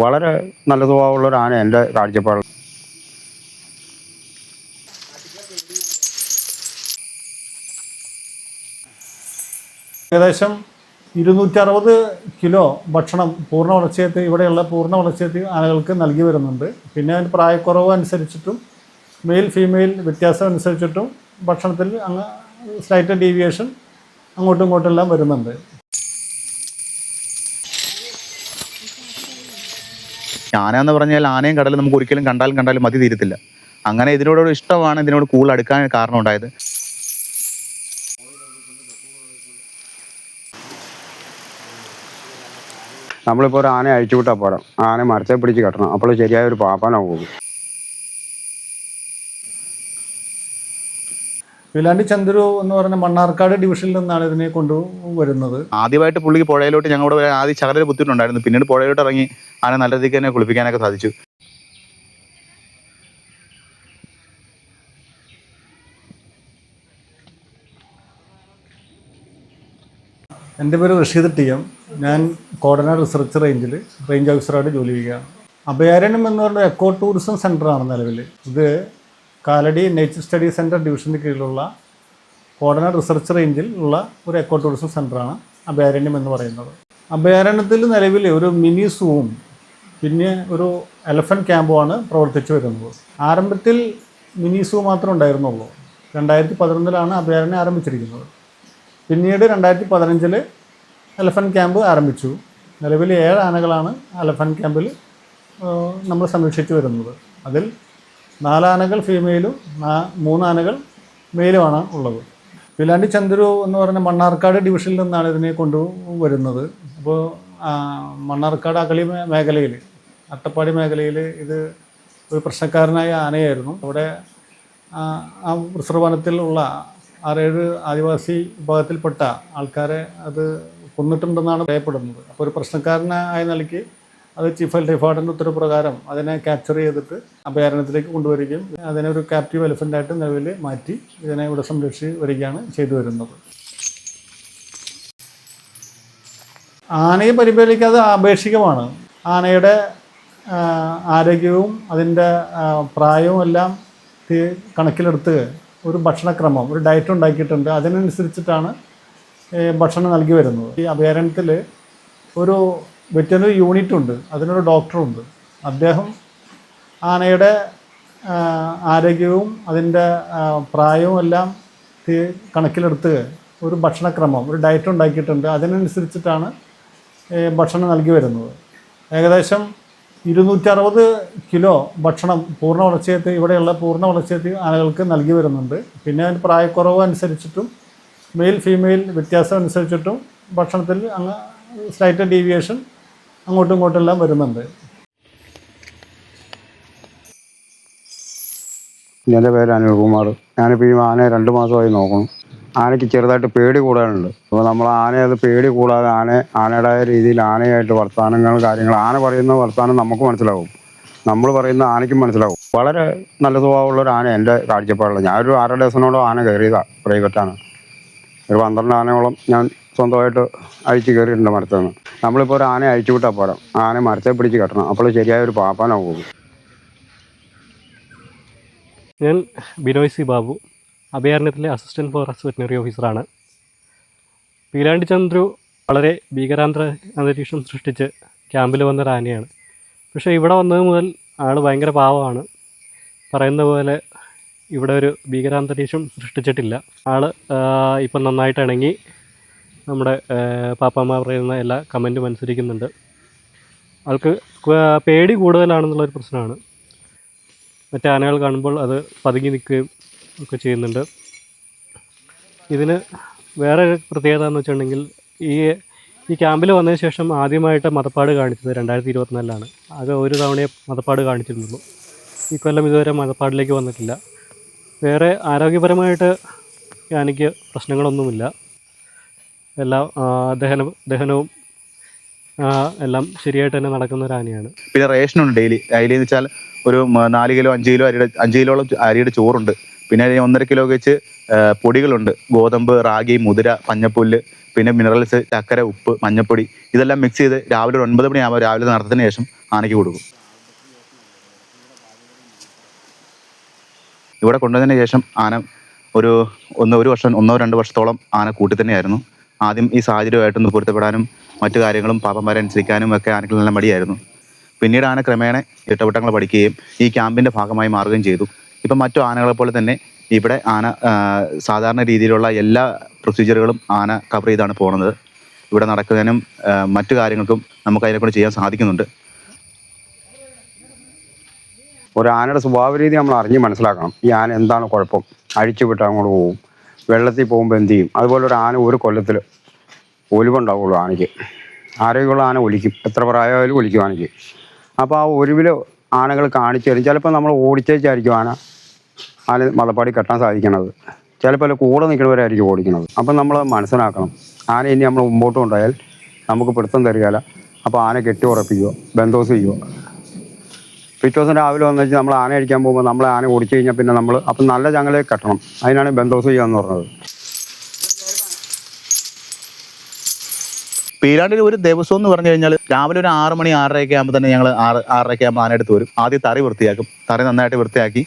വളരെ നല്ല സ്വഭാവമുള്ള ഒരു ആന എൻ്റെ കാഴ്ചപ്പാടിൽ. ഏകദേശം 260 കിലോ ഭക്ഷണം പൂർണ്ണ വളർച്ചയെത്തി ഇവിടെയുള്ള പൂർണ്ണ വളർച്ചയെത്തി ആനകൾക്ക് നൽകി വരുന്നുണ്ട്. പിന്നെ അതിൻ്റെ പ്രായക്കുറവ് അനുസരിച്ചിട്ടും മെയിൽ ഫീമെയിൽ വ്യത്യാസം അനുസരിച്ചിട്ടും ഭക്ഷണത്തിൽ സ്ലൈറ്റ് ഡീവിയേഷൻ അങ്ങോട്ടും ഇങ്ങോട്ടെല്ലാം വരുന്നുണ്ട്. ആന എന്ന് പറഞ്ഞാൽ ആനയും കടലും നമുക്ക് ഒരിക്കലും കണ്ടാലും മതി തീരത്തില്ല. അങ്ങനെ ഇതിനോടൊരു ഇഷ്ടമാണ് ഇതിനോട് കൂടുതൽ അടുക്കാൻ കാരണം ഉണ്ടായത്. നമ്മളിപ്പോൾ ഒരു ആനയെ അഴിച്ചു വിട്ടാൽ പോരാ, ആന മരത്തെ പിടിച്ച് കെട്ടണം, അപ്പോൾ ശരിയായ ഒരു പാപ്പാനാവും. വീലാണ്ടി ചന്ദ്രു എന്ന് പറഞ്ഞ മണ്ണാർക്കാട് ഡിവിഷനിൽ നിന്നാണ് ഇതിനെ കൊണ്ടുവരുന്നത്. ആദ്യമായിട്ട് പുള്ളിക്ക് പുഴയിലോട്ട് ഞങ്ങളുടെ വരെ ആദ്യം ചകരയിൽ ബുദ്ധിമുട്ടുണ്ടായിരുന്നു. പിന്നീട് പുഴയിലോട്ട് ഇറങ്ങി ആന നല്ല രീതിക്ക് തന്നെ കുളിപ്പിക്കാനൊക്കെ സാധിച്ചു. എൻ്റെ പേര് റഷീദ് ടി.എം. ഞാൻ കോടനാട് റിസർച്ച് റേഞ്ച് ഓഫീസറായിട്ട് ജോലി ചെയ്യുകയാണ്. അഭയാരണ്യം എന്ന് പറഞ്ഞ എക്കോ ടൂറിസം സെൻ്ററാണ് നിലവിൽ. ഇത് കാലടി നേച്ചർ സ്റ്റഡി സെൻറ്റർ ഡിവിഷന് കീഴിലുള്ള കോടനാട് റിസർച്ച് റേഞ്ചിൽ ഉള്ള ഒരു എക്കോ ടൂറിസം സെൻ്ററാണ് അഭയാരണ്യം എന്ന് പറയുന്നത്. അഭയാരണ്യത്തിൽ നിലവിൽ ഒരു മിനി സൂവും പിന്നെ ഒരു എലഫൻറ്റ് ക്യാമ്പുമാണ് പ്രവർത്തിച്ചു വരുന്നത്. ആരംഭത്തിൽ മിനി സൂ മാത്രമേ ഉണ്ടായിരുന്നുള്ളൂ. 2011 അഭയാരണ്യം ആരംഭിച്ചിരിക്കുന്നത്. പിന്നീട് 2015 എലഫൻറ്റ് ക്യാമ്പ് ആരംഭിച്ചു. നിലവിൽ 7 ആനകളാണ് എലഫൻറ്റ് ക്യാമ്പിൽ നമ്മൾ സംരക്ഷിച്ചു വരുന്നത്. അതിൽ 4 ആനകൾ ഫീമെയിലും 3 ആനകൾ മെയിലുമാണ് ഉള്ളത്. വീലാണ്ടി ചന്ദ്രു എന്ന് പറഞ്ഞ മണ്ണാർക്കാട് ഡിവിഷനിൽ നിന്നാണ് ഇതിനെ കൊണ്ടുവരുന്നത്. അപ്പോൾ മണ്ണാർക്കാട് അകളി മേഖലയിൽ, അട്ടപ്പാടി മേഖലയിൽ ഇത് ഒരു പ്രശ്നക്കാരനായ ആനയായിരുന്നു. അവിടെ ആ റിസർവ് വനത്തിലുള്ള 6-7 ആദിവാസി വിഭാഗത്തിൽപ്പെട്ട ആൾക്കാരെ അത് കൊന്നിട്ടുണ്ടെന്നാണ് പറയപ്പെടുന്നത്. അപ്പോൾ ഒരു പ്രശ്നക്കാരനായ നിലയ്ക്ക് അത് ചീഫ് വൈൽഡ് ലൈഫ് വാർഡൻ്റെ ഉത്തരവ് പ്രകാരം അതിനെ ക്യാപ്ചർ ചെയ്തിട്ട് അഭയാരണ്യത്തിലേക്ക് കൊണ്ടുവരികയും അതിനെ ഒരു ക്യാപ്റ്റീവ് എലിഫൻ്റായിട്ട് നിലവിൽ മാറ്റി ഇതിനെ ഇവിടെ സംരക്ഷിച്ച് വരികയാണ് ചെയ്തു വരുന്നത്. ആനയെ പരിപാലിക്കാതെ ആപേക്ഷികമാണ്. ആനയുടെ ആരോഗ്യവും അതിൻ്റെ പ്രായവും എല്ലാം കണക്കിലെടുത്ത് ഒരു ഭക്ഷണക്രമം, ഒരു ഡയറ്റ് ഉണ്ടാക്കിയിട്ടുണ്ട്. അതിനനുസരിച്ചിട്ടാണ് ഭക്ഷണം നൽകി വരുന്നത്. ഈ അഭയാരണ്യത്തിൽ ഒരു വെറ്ററിനറി യൂണിറ്റ് ഉണ്ട്, അതിനൊരു ഡോക്ടറുണ്ട്. അദ്ദേഹം ആനയുടെ ആരോഗ്യവും അതിൻ്റെ പ്രായവും എല്ലാം കണക്കിലെടുത്ത് ഒരു ഭക്ഷണക്രമം, ഒരു ഡയറ്റ് ഉണ്ടാക്കിയിട്ടുണ്ട്. അതിനനുസരിച്ചിട്ടാണ് ഭക്ഷണം നൽകി വരുന്നത്. ഏകദേശം 260 കിലോ ഭക്ഷണം പൂർണ്ണ വളർച്ചയെത്തി ഇവിടെയുള്ള പൂർണ്ണ വളർച്ചയെത്തി ആനകൾക്ക് നൽകി വരുന്നുണ്ട്. പിന്നെ അതിൻ്റെ പ്രായക്കുറവ് അനുസരിച്ചിട്ടും മെയിൽ ഫീമെയിൽ വ്യത്യാസം അനുസരിച്ചിട്ടും ഭക്ഷണത്തിൽ സ്ലൈറ്റ് ഡീവിയേഷൻ അങ്ങോട്ടും ഇങ്ങോട്ടെല്ലാം വരുന്നുണ്ട്. എൻ്റെ പേര് അനിൽകുമാർ. ഞാനിപ്പോൾ ഈ ആനയെ 2 മാസമായി നോക്കണം. ആനയ്ക്ക് ചെറുതായിട്ട് പേടി കൂടാനുണ്ട്. അപ്പോൾ നമ്മൾ ആനയെ അത് പേടി കൂടാതെ ആനയുടേതായ രീതിയിൽ ആനയായിട്ട് വർത്തമാനങ്ങൾ കാര്യങ്ങൾ ആന പറയുന്ന വർത്തമാനം നമുക്ക് മനസ്സിലാവും, നമ്മൾ പറയുന്ന ആനയ്ക്കും മനസ്സിലാവും. വളരെ നല്ല സ്വഭാവമുള്ള ഒരു ആന എൻ്റെ കാഴ്ചപ്പാടിൽ. ഞാനൊരു 6 ഡസനോളം ആന കയറിയതാണ്. പ്രൈവറ്റാണ്. ഒരു 12 ആനയോളം ഞാൻ സ്വന്തമായിട്ട് അഴിച്ചു കയറിയിട്ടുണ്ട് മരത്തിൽ നിന്ന്. നമ്മളിപ്പോൾ ഒരു ആനയെ അഴിച്ചു വിട്ടാൽ പോരാ, ആന മരത്തെ പിടിച്ച് കെട്ടണം, അപ്പോൾ ശരിയായ ഒരു പാപ്പാനാവും. ഞാൻ ബിനോയ് സി ബാബു, അഭയാരണ്യത്തിലെ അസിസ്റ്റൻറ്റ് ഫോറസ്റ്റ് വെറ്റിനറി ഓഫീസറാണ്. വീലാണ്ടി ചന്ദ്രു വളരെ അന്തരീക്ഷം സൃഷ്ടിച്ച് ക്യാമ്പിൽ വന്നൊരു ആനയാണ്. പക്ഷേ ഇവിടെ വന്നത് മുതൽ ആൾ ഭയങ്കര പാവമാണ്. പറയുന്ന പോലെ ഇവിടെ ഒരു ഭീകരാന്തരീക്ഷം സൃഷ്ടിച്ചിട്ടില്ല. ആൾ ഇപ്പം നന്നായിട്ട് ഇണങ്ങി നമ്മുടെ പാപ്പാമ്മ പറയുന്ന എല്ലാ കമൻറ്റും അനുസരിക്കുന്നുണ്ട്. ആൾക്ക് പേടി കൂടുതലാണെന്നുള്ളൊരു പ്രശ്നമാണ്. മറ്റേ ആനകൾ കാണുമ്പോൾ അത് പതുങ്ങി നിൽക്കുകയും ഒക്കെ ചെയ്യുന്നുണ്ട്. ഇതിന് വേറെ പ്രത്യേകത എന്ന് വെച്ചിട്ടുണ്ടെങ്കിൽ ഈ ക്യാമ്പിൽ വന്നതിന് ശേഷം ആദ്യമായിട്ട് മതപ്പാട് കാണിച്ചത് 2024 ആകെ ഒരു തവണയെ മതപ്പാട് കാണിച്ചിരുന്നുള്ളൂ. ഈ കൊല്ലം ഇതുവരെ മതപ്പാടിലേക്ക് വന്നിട്ടില്ല. വേറെ ആരോഗ്യപരമായിട്ട് ആനയ്ക്ക് പ്രശ്നങ്ങളൊന്നുമില്ല. എല്ലാം ദഹനവും എല്ലാം ശരിയായിട്ട് തന്നെ നടക്കുന്ന ഒരു ആനയാണ്. പിന്നെ റേഷനുണ്ട് ഡെയിലി എന്ന് വെച്ചാൽ ഒരു 4 കിലോ 5 കിലോളം അരിയുടെ ചോറുണ്ട്. പിന്നെ 1.5 കിലോ വെച്ച് പൊടികളുണ്ട്. ഗോതമ്പ്, റാഗി, മുതിര, പഞ്ഞപ്പുല്ല്, പിന്നെ മിനറൽസ്, ചക്കര, ഉപ്പ്, മഞ്ഞപ്പൊടി ഇതെല്ലാം മിക്സ് ചെയ്ത് രാവിലെ ഒരു 9 മണിയാകുമ്പോൾ രാവിലെ നടത്തത്തിന് ശേഷം ആനയ്ക്ക് കൊടുക്കും. ഇവിടെ കൊണ്ടുവന്നതിന് ശേഷം ആന ഒരു 1-2 വർഷത്തോളം ആന കൂട്ടി തന്നെയായിരുന്നു. ആദ്യം ഈ സാഹചര്യമായിട്ടൊന്ന് പൊരുത്തപ്പെടാനും മറ്റു കാര്യങ്ങളും പാപ്പന്മാരെ അനുസരിക്കാനും ഒക്കെ ആനയ്ക്ക് നല്ല മടിയായിരുന്നു. പിന്നീട് ആന ക്രമേണ ഇട്ടവട്ടങ്ങൾ പഠിക്കുകയും ഈ ക്യാമ്പിൻ്റെ ഭാഗമായി മാറുകയും ചെയ്തു. ഇപ്പം മറ്റു ആനകളെ പോലെ തന്നെ ഇവിടെ ആന സാധാരണ രീതിയിലുള്ള എല്ലാ പ്രൊസീജിയറുകളും ആന കവർ ചെയ്താണ് പോകുന്നത്. ഇവിടെ നടക്കുന്നതിനും മറ്റു കാര്യങ്ങൾക്കും നമുക്ക് അതിനെക്കൊണ്ട് ചെയ്യാൻ സാധിക്കുന്നുണ്ട്. ഒരു ആനയുടെ സ്വഭാവ രീതി നമ്മൾ അറിഞ്ഞ് മനസ്സിലാക്കണം. ഈ ആന എന്താണ് കുഴപ്പം, അഴിച്ചു വിട്ട് അങ്ങോട്ട് പോകും, വെള്ളത്തിൽ പോകുമ്പോൾ എന്ത് ചെയ്യും. അതുപോലെ ഒരു ആന ഒരു കൊല്ലത്തിൽ ഒലിവുണ്ടാവുള്ളൂ ആനയ്ക്ക്. ആരോഗ്യമുള്ള ആന ഒലിക്കും, എത്ര പ്രായമായാലും ഒലിക്കും ആനയ്ക്ക്. അപ്പോൾ ആ ഒലിവിൽ ആനകൾ കാണിച്ചു തരും. ചിലപ്പോൾ നമ്മൾ ഓടിച്ചേച്ചായിരിക്കും ആന മതപ്പാടി കെട്ടാൻ സാധിക്കണത്. ചിലപ്പോൾ കൂടെ നിൽക്കുന്നവരായിരിക്കും ഓടിക്കുന്നത്. അപ്പം നമ്മൾ മനസ്സിലാക്കണം. ആന ഇനി നമ്മൾ മുമ്പോട്ട് കൊണ്ടുപോയാൽ നമുക്ക് പിടുത്തം തരികയില്ല. അപ്പോൾ ആന കെട്ടി ഉറപ്പിക്കുക, ബന്ധോസ് ചെയ്യുക. പിറ്റേ ദിവസം രാവിലെ വന്നു വെച്ചാൽ നമ്മൾ ആന അടിക്കാൻ പോകുമ്പോൾ നമ്മൾ ആന ഓടിച്ചു കഴിഞ്ഞാൽ പിന്നെ നമ്മൾ അപ്പം നല്ല ചങ്ങലയിൽ കെട്ടണം. അതിനാണ് ബന്ധോസ് ചെയ്യുക എന്ന് പറഞ്ഞത്. പീലാണ്ടിൽ ഒരു ദിവസം എന്ന് പറഞ്ഞു കഴിഞ്ഞാൽ രാവിലെ ഒരു 6 മണി 6:30 ആകുമ്പോൾ തന്നെ ഞങ്ങൾ 6:30 ആകുമ്പോൾ ആന എടുത്ത് വരും. ആദ്യം തറി വൃത്തിയാക്കും. തറി നന്നായിട്ട് വൃത്തിയാക്കി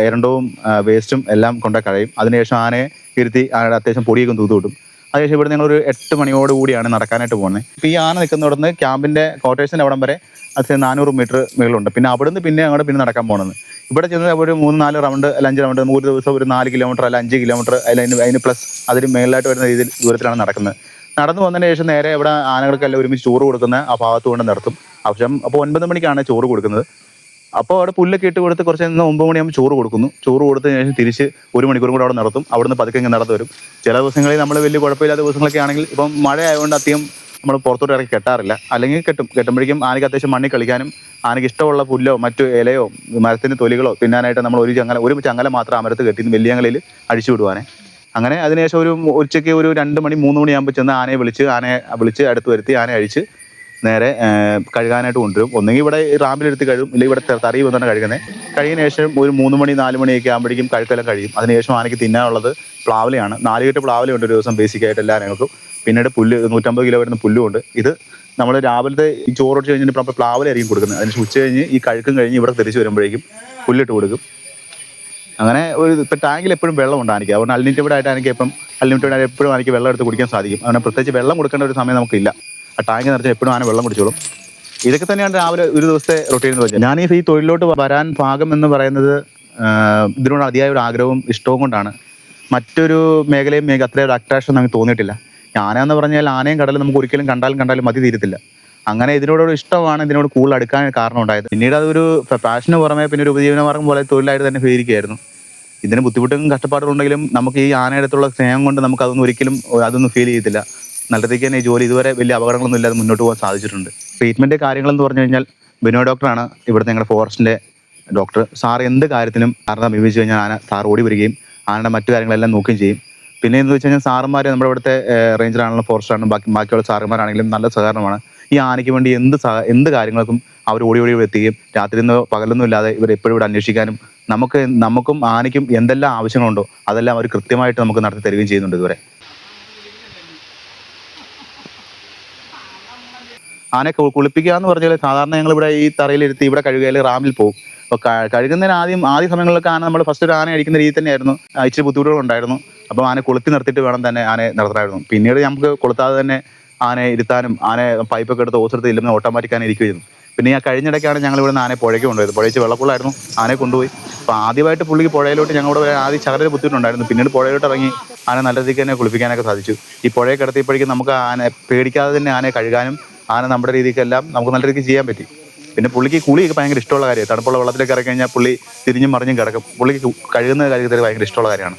എരണ്ടവും വേസ്റ്റും എല്ലാം കൊണ്ടു കഴിയും. അതിനുശേഷം ആനയെ ഇരുത്തി ആനയുടെ അത്യാവശ്യം പൊടിയൊക്കെ തൂത്ത് കിട്ടും. അതിനുശേഷം ഇവിടെ ഞങ്ങളൊരു 8 മണിയോട് കൂടിയാണ് നടക്കാനായിട്ട് പോകുന്നത്. ഇപ്പോൾ ഈ ആന നിൽക്കുന്നിടത്ത് ക്യാമ്പിൻ്റെ ക്വാർട്ടേഴ്സിൻ്റെ അവിടം വരെ അത് 400 മീറ്റർ മേളുണ്ട്. പിന്നെ അവിടുന്ന് പിന്നെ അങ്ങോട്ട് പിന്നെ നടക്കാൻ പോകുന്നത്. ഇവിടെ ചെന്ന് ഒരു 3-4 റൗണ്ട് അല്ല 5 റൗണ്ട്, ഒരു ദിവസം ഒരു 4 കിലോമീറ്റർ അല്ല 5 കിലോമീറ്റർ അല്ല അതിന് പ്ലസ് അതിന് മേളിലായിട്ട് വരുന്ന രീതിയിൽ ദൂരത്തിലാണ് നടക്കുന്നത്. നടന്നു വന്നതിന് ശേഷം നേരെ ഇവിടെ ആനകൾക്കെല്ലാം ഒരുമിച്ച് ചോറ് കൊടുക്കുന്ന ആ ഭാഗത്ത് കൊണ്ട് നിർത്തും. അപ്പോൾ 9 മണിക്കാണ് ചോറ് കൊടുക്കുന്നത്. അപ്പോൾ അവിടെ പുല്ലൊക്കെ ഇട്ട് കൊടുത്ത് കുറച്ച് 9 മണിയാകുമ്പോൾ ചോറ് കൊടുക്കുന്നു. ചോറ് കൊടുത്തതിന് ശേഷം തിരിച്ച് 1 മണിക്കൂറും കൂടെ അവിടെ നിർത്തും. അവിടുന്ന് പതുക്കെ ഇങ്ങനെ നടന്നു വരും. ചില ദിവസങ്ങളിൽ നമ്മൾ വലിയ കുഴപ്പമില്ലാത്ത ദിവസങ്ങളൊക്കെ ആണെങ്കിൽ ഇപ്പം മഴ ആയതുകൊണ്ട് അധികം നമ്മൾ പുറത്തോട്ട് ഇറക്കി കെട്ടാറില്ല. അല്ലെങ്കിൽ കെട്ടുമ്പോഴേക്കും ആനയ്ക്ക് അത്യാവശ്യം മണ്ണിൽ കളിക്കാനും ആനയ്ക്ക് ഇഷ്ടമുള്ള പുല്ലോ മറ്റു ഇലയോ മരത്തിൻ്റെ തൊലികളോ തിന്നാനായിട്ട് നമ്മൾ ഒരു ചങ്ങല മാത്രം ആ മരത്ത് കെട്ടി വലിയ ചങ്ങലയിൽ അഴിച്ചു വിടുവാനെ. അങ്ങനെ അതിനുശേഷം ഒരു ഉച്ചയ്ക്ക് ഒരു 2 മണി 3 മണിയാകുമ്പോൾ ചെന്ന് ആനയെ വിളിച്ച് അടുത്ത് വരുത്തി ആനയെ അഴിച്ച് നേരെ കഴുകാനായിട്ട് കൊണ്ടുവരും. ഒന്നെങ്കിൽ ഇവിടെ റാമ്പിലെടുത്ത് കഴുകും, ഇല്ലെങ്കിൽ ഇവിടെ തറി വന്നാണ് കഴുകുന്നത്. കഴിയുന്ന ശേഷം ഒരു 3 മണി 4 മണിയൊക്കെ ആകുമ്പോഴേക്കും കഴുക്കെല്ലാം കഴിയും. അതിനുശേഷം ആനയ്ക്ക് തിന്നാനുള്ളത് പ്ലാവിലയാണ്. 4 കെട്ട് പ്ലാവിലുണ്ട് ഒരു ദിവസം ബേസിക്കായിട്ട് എല്ലാ ആനകൾക്കും. പിന്നീട് പുല്ല് 150 കിലോ വരുന്ന പുല്ലുമുണ്ട്. ഇത് നമ്മൾ രാവിലത്തെ ഈ ചോറൊട്ട് കഴിഞ്ഞിട്ട് നമ്മൾ പ്ലാവിലായിരിക്കും കൊടുക്കുന്നത്. അതിന് ഉച്ച കഴിഞ്ഞ് ഈ കഴുക്കും കഴിഞ്ഞ് ഇവിടെ തിരിച്ച് വരുമ്പോഴേക്കും പുല്ലിട്ട് കൊടുക്കും. അങ്ങനെ ഇപ്പം ടാങ്കിൽ എപ്പോഴും വെള്ളം ഉണ്ട് ആനയ്ക്ക്. അതുകൊണ്ട് അൺലിമിറ്റഡ് ആയിട്ട് എനിക്ക് എപ്പോഴും എനിക്ക് വെള്ളം എടുത്ത് കുടിക്കാൻ സാധിക്കും. അങ്ങനെ പ്രത്യേകിച്ച് വെള്ളം കൊടുക്കേണ്ട ഒരു സമയം നമുക്കില്ല. ആ ടാങ്ക് നിറച്ച് എപ്പോഴും ആന വെള്ളം കുടിച്ചോളും. ഇതൊക്കെ തന്നെയാണ് രാവിലെ ഒരു ദിവസത്തെ റൊട്ടീൻ എന്ന് വെച്ചാൽ. ഞാൻ ഈ തൊഴിലോട്ട് വരാൻ ഭാഗം എന്ന് പറയുന്നത് ഇതിനോട് അതിയായ ഒരു ആഗ്രഹവും ഇഷ്ടവും കൊണ്ടാണ്. മറ്റൊരു മേഖലയും അത്രയും ഒരു അട്രാക്ഷൻ നമുക്ക് തോന്നിയിട്ടില്ല. ആന എന്ന് പറഞ്ഞാൽ ആനയും കടലും നമുക്ക് ഒരിക്കലും കണ്ടാലും മതി തീരത്തില്ല. അങ്ങനെ ഇതിനോടൊരു ഇഷ്ടമാണ് ഇതിനോട് കൂടുതൽ അടുക്കാൻ കാരണം ഉണ്ടായത്. പിന്നീട് അതൊരു പാഷന് പുറമെ പിന്നെ ഒരു ഉപജീവനമാർഗ്ഗം പോലെ തൊഴിലായിട്ട് തന്നെ സ്വീകരിക്കുകയായിരുന്നു. ഇതിന് ബുദ്ധിമുട്ടും കഷ്ടപ്പാടുകളുണ്ടെങ്കിലും നമുക്ക് ഈ ആനയുടെ അടുത്തുള്ള സ്നേഹം കൊണ്ട് നമുക്ക് അതൊന്നും ഫീൽ ചെയ്യത്തില്ല. നല്ല രീതിക്ക് തന്നെ ഈ ജോലി ഇതുവരെ വലിയ അപകടങ്ങളൊന്നും ഇല്ലാതെ മുന്നോട്ട് പോകാൻ സാധിച്ചിട്ടുണ്ട്. ട്രീറ്റ്മെൻറ്റ് കാര്യങ്ങളെന്ന് പറഞ്ഞു കഴിഞ്ഞാൽ ബിനോയ് ഡോക്ടറാണ് ഇവിടുത്തെ ഞങ്ങളുടെ ഫോറസ്റ്റിൻ്റെ ഡോക്ടർ. സാർ എന്ത് കാര്യത്തിനും സാറിനെ സമീപിച്ച് കഴിഞ്ഞാൽ സാർ ഓടി വരികയും ആനയുടെ മറ്റു കാര്യങ്ങളെല്ലാം നോക്കുകയും ചെയ്യും. പിന്നെ എന്ന് വെച്ച് കഴിഞ്ഞാൽ സാറന്മാർ നമ്മുടെ ഇവിടുത്തെ റേഞ്ചറാണെങ്കിലും ഫോറസ്റ്റാണെങ്കിലും ബാക്കിയുള്ള സാറന്മാരാണെങ്കിലും നല്ല സഹകരണമാണ്. ഈ ആനയ്ക്ക് വേണ്ടി എന്ത് കാര്യങ്ങൾക്കും അവർ ഓടി എത്തുകയും രാത്രിയെന്നോ പകലൊന്നും ഇല്ലാതെ ഇവർ എപ്പോഴും ഇവിടെ അന്വേഷിക്കാനും നമുക്കും ആനയ്ക്കും എന്തെല്ലാം ആവശ്യങ്ങളുണ്ടോ അതെല്ലാം അവർ കൃത്യമായിട്ട് നമുക്ക് നടത്തി തരികയും ചെയ്യുന്നുണ്ട്. ഇതുവരെ ആനയെ കുളിപ്പിക്കുക എന്ന് പറഞ്ഞാൽ സാധാരണ ഞങ്ങളിവിടെ ഈ തറയിലിരുത്തി ഇവിടെ കഴുകയിൽ റാമിൽ പോകും. അപ്പോൾ കഴുകുന്നതിന് ആദ്യ സമയങ്ങളിലൊക്കെ ആന നമ്മൾ ഫസ്റ്റ് ഒരു ആന അടിക്കുന്ന രീതി തന്നെയായിരുന്നു. ഇച്ചിരി ബുദ്ധിമുട്ടുകളുണ്ടായിരുന്നു. അപ്പോൾ ആന കൊളുത്തി നിർത്തിയിട്ട് വേണം തന്നെ ആനയെ നിർത്തായിരുന്നു. പിന്നീട് നമുക്ക് കൊളുത്താതെ തന്നെ ആനയെ ഇരുത്താനും ആനയെ പൈപ്പൊക്കെ എടുത്ത് ഓസെടുത്ത് ഇല്ലെന്ന് ഓട്ടോമാറ്റിക് ആന ഇരിക്കുകയായിരുന്നു. പിന്നെ ആ കഴിഞ്ഞിടയ്ക്കാണ് ഞങ്ങൾ ഇവിടെ നിന്ന് ആനയെ പുഴയ്ക്ക് കൊണ്ടുപോയത്. പുഴച്ച് വെള്ളപ്പുള്ളായിരുന്നു, ആനയെ കൊണ്ടുപോയി. അപ്പോൾ ആദ്യമായിട്ട് പുള്ളിക്ക് പുഴയിലോട്ട് ഞങ്ങളുടെ ആദ്യം ശകലൊരു ബുദ്ധിമുട്ടുണ്ടായിരുന്നു. പിന്നീട് പുഴയിലോട്ട് ഇറങ്ങി ആന നല്ല രീതിക്ക് തന്നെ കുളിപ്പിക്കാനൊക്കെ സാധിച്ചു. ഈ പുഴയെ കിടത്തിയപ്പോഴേക്കും നമുക്ക് ആന പേടിക്കാതെ തന്നെ ആനയെ കഴുകാനും ആന നമ്മുടെ രീതിക്കെല്ലാം നമുക്ക് നല്ല രീതിക്ക് ചെയ്യാൻ പറ്റി. പിന്നെ പുള്ളിക്ക് കുളിയൊക്കെ ഭയങ്കര ഇഷ്ടമുള്ള കാര്യമാണ്. തണുപ്പുള്ള വെള്ളത്തിലേക്ക് ഇറക്കി കഴിഞ്ഞാൽ പുള്ളി തിരിഞ്ഞും മറിഞ്ഞും കിടക്കും. പുള്ളിക്ക് കഴുകുന്ന കാര്യത്തിൽ ഭയങ്കര ഇഷ്ടമുള്ള കാര്യമാണ്.